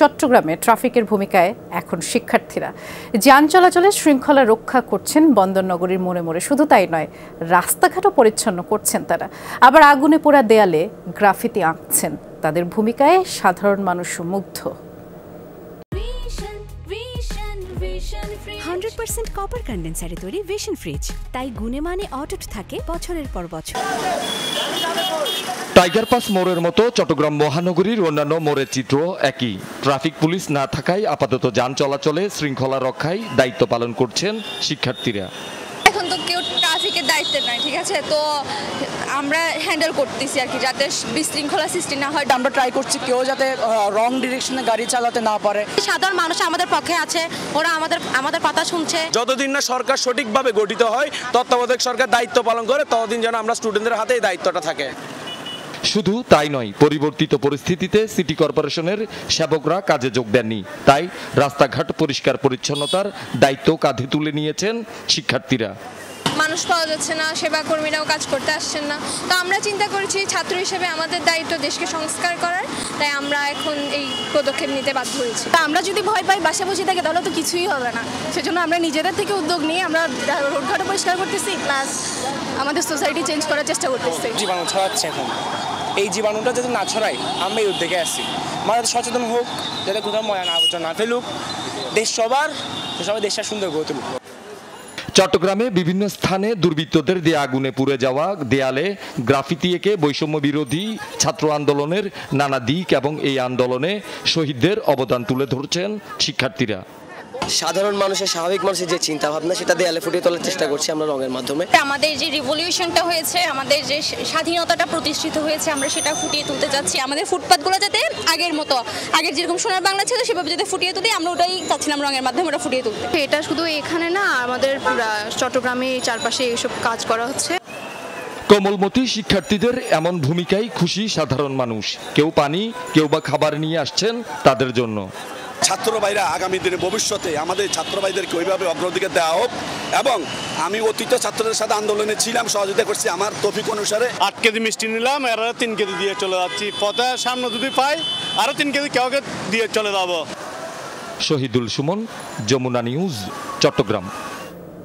চট্টগ্রামে ট্রাফিকের ভূমিকায় এখন শিক্ষার্থীরা যান চলাচলের শৃঙ্খলা রক্ষা করছেন বন্দরনগরীর মোড়ে মোড়ে। শুধু তাই নয়, রাস্তাঘাটও পরিচ্ছন্ন করছেন তারা। আবার আগুনে পোড়া দেয়ালে গ্রাফিতি আঁকছেন। তাদের ভূমিকায় সাধারণ মানুষ মুগ্ধ। 100% কপার কন্ডেন্সারে তৈরি ভিশন ফ্রিজ, তাই গুণে মানে অটুট থাকে বছরের পর বছর। টাইগার পাস মোড়ের মতো চট্টগ্রাম মহানগরীর অন্যান্য মোড়ের চিত্র একই। ট্রাফিক পুলিশ না থাকায় আপাতত যান চলাচলে শৃঙ্খলা রক্ষায় দায়িত্ব পালন করছেন শিক্ষার্থীরা। এখন তো কেউ ট্রাফিকের দায়িত্বে নাই, ঠিক আছে, তো আমরা হ্যান্ডেল করতেছি আর কি, যাতে বিশৃঙ্খলা সৃষ্টি না হয়। আমরা ট্রাই করছি কেউ যাতে রং ডিরেকশনে গাড়ি চালাতে না পারে। সাধারণ মানুষ আমাদের পক্ষে আছে, ওরা আমাদের কথা শুনছে। যতদিন না সরকার সঠিকভাবে গঠিত হয়, তত্ত্বাবধায়ক সরকার দায়িত্ব পালন করে, ততদিন যেন আমরা স্টুডেন্টদের হাতে এই দায়িত্বটা থাকে। শুধু তাই নয়, পরিবর্তিত পরিস্থিতিতে সিটি কর্পোরেশনের সেবকরা কাজে যোগ দেননি। তাই রাস্তাঘাট পরিষ্কার পরিচ্ছন্নতার দায়িত্ব কাঁধে তুলে নিয়েছেন শিক্ষার্থীরা। মানুষ পাওয়া যাচ্ছে না, সেবা কর্মীরাও কাজ করতে আসছেন না, তো আমরা চিন্তা করেছি ছাত্র হিসেবে আমাদের দায়িত্ব দেশকে সংস্কার করার, তাই আমরা এখন এই পদক্ষেপ নিতে বাধ্য হয়েছি। আমরা যদি ভয় পাই, বাসা বসে থাকি, তাহলে তো কিছুই হবে না। সেজন্য আমরা নিজেদের থেকে উদ্যোগ নিয়ে আমরা রোডঘাটও পরিষ্কার করতেছি, প্লাস আমাদের সোসাইটি চেঞ্জ করার চেষ্টা করতেছি। জীবাণু ছড়াচ্ছে এখন, এই জীবাণুটা যাতে না ছড়ায় আমরা এই উদ্যোগে আসছি। মানুষ সচেতন হোক, যাতে কোথাও ময়লা না আবর্জনা না ফেলুক, দেশ সবার, সবাই দেশটা সুন্দর গড়ে তুলুক। চট্টগ্রামে বিভিন্ন স্থানে দুর্বৃত্তদের দিয়ে আগুনে পুড়ে যাওয়া দেয়ালে গ্রাফিতি এঁকে বৈষম্য বিরোধী ছাত্র আন্দোলনের নানা দিক এবং এই আন্দোলনে শহীদদের অবদান তুলে ধরছেন শিক্ষার্থীরা। সাধারণ মানুষের, স্বাভাবিক মানুষের যে চিন্তা ভাবনা, সেটা দেয়ালে ফুটিয়ে তোলার চেষ্টা করছি আমরা রঙের মাধ্যমে। আমাদের যে রিভলিউশনটা হয়েছে, আমাদের যে স্বাধীনতাটা প্রতিষ্ঠিত হয়েছে, আমরা সেটা ফুটিয়ে তুলতে যাচ্ছি। আমাদের ফুটপাতগুলো যাতে আগের মতো, আগের যেরকম সোনার বাংলা ছিল সেভাবে যাতে ফুটিয়ে তুলি, আমরা ওটাই চাচ্ছিলাম রঙের মাধ্যমে ওটা ফুটিয়ে তুলতে। এটা শুধু এখানে না, আমাদের পুরো চট্টগ্রামে চারপাশে এইসব কাজ করা হচ্ছে। কোমলমতি শিক্ষার্থীদের এমন ভূমিকায় খুশি সাধারণ মানুষ। কেউ পানি, কেউ বা খাবার নিয়ে আসছেন তাদের জন্য। ছাত্র ভাইরা আগামী দিনে ভবিষ্যতে আমাদের ছাত্র ভাইদেরকে ওইভাবে অগ্রাধিকার দেওয়া হোক, এবং আমি অতীত ছাত্রদের সাথে আন্দোলনে ছিলাম, সহযোগিতা করছি আমার তৌফিক অনুসারে। 8 কেজি মিষ্টি নিলাম, এর 3 কেজি দিয়ে চলে যাচ্ছি। পথে সামনে যদি পাই আরো 3 কেজি কাউকে দিয়ে চলে যাবো। শহীদুল সুমন, যমুনা নিউজ, চট্টগ্রাম।